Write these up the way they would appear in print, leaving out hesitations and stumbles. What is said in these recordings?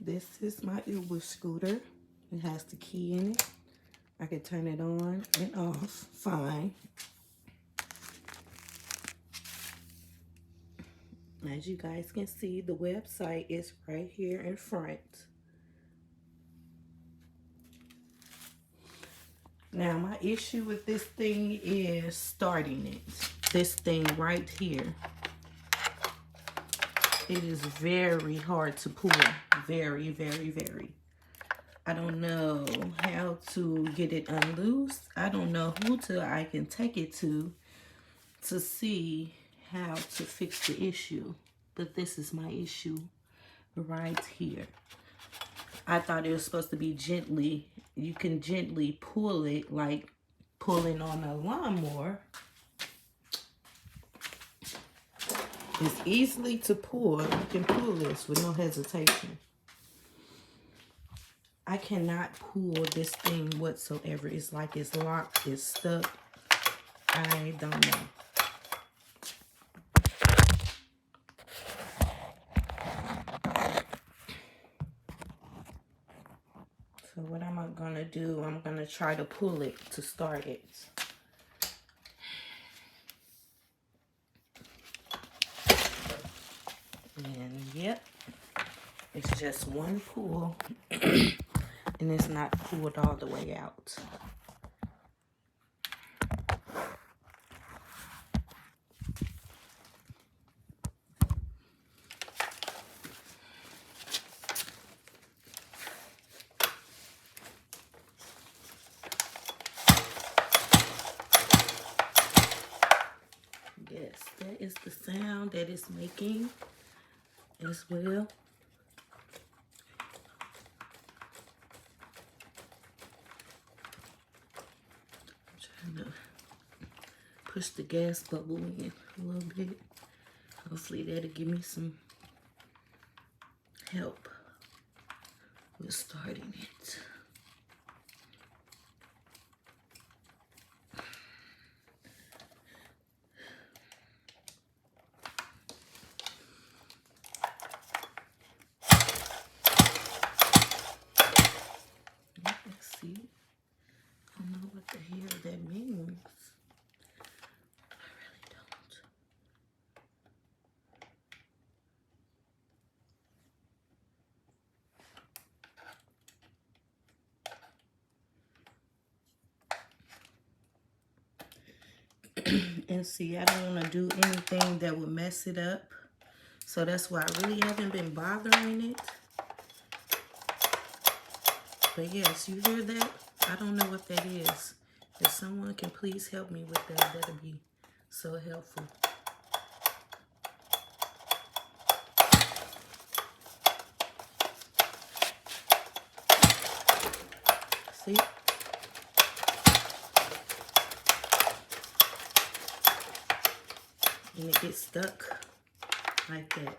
This is my Uber scooter. It has the key in it. I can turn it on and off fine. As you guys can see, the website is right here in front. Now, my issue with this thing is starting it. This thing right here. It is very hard to pull. Very, very, very. I don't know how to get it unloosed. I don't know who I can take it to see how to fix the issue. But this is my issue right here. I thought it was supposed to be gently, you can gently pull it like pulling on a lawnmower. It's easily to pull. You can pull this with no hesitation. I cannot pull this thing whatsoever. It's like it's locked, it's stuck. I don't know. So what am I gonna do? I'm gonna try to pull it to start it. And yep, it's just one pull and it's not pulled all the way out. Yes, that is the sound that it's making as well. I'm trying to push the gas bubble in a little bit. Hopefully that'll give me some help with starting it. Let's see. I don't know what the hell that means. I really don't. And see, I don't want to do anything that would mess it up. So that's why I really haven't been bothering it. But yes, you hear that? I don't know what that is. If someone can please help me with that, that'll be so helpful. See? And it gets stuck like that.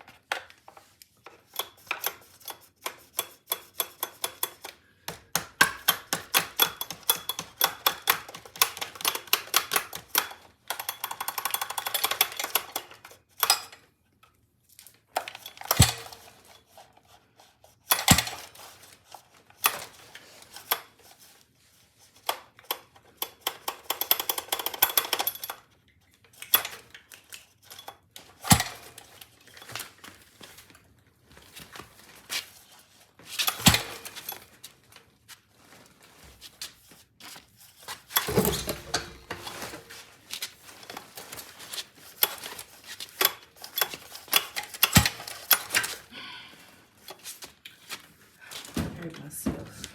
Myself.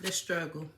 the struggle.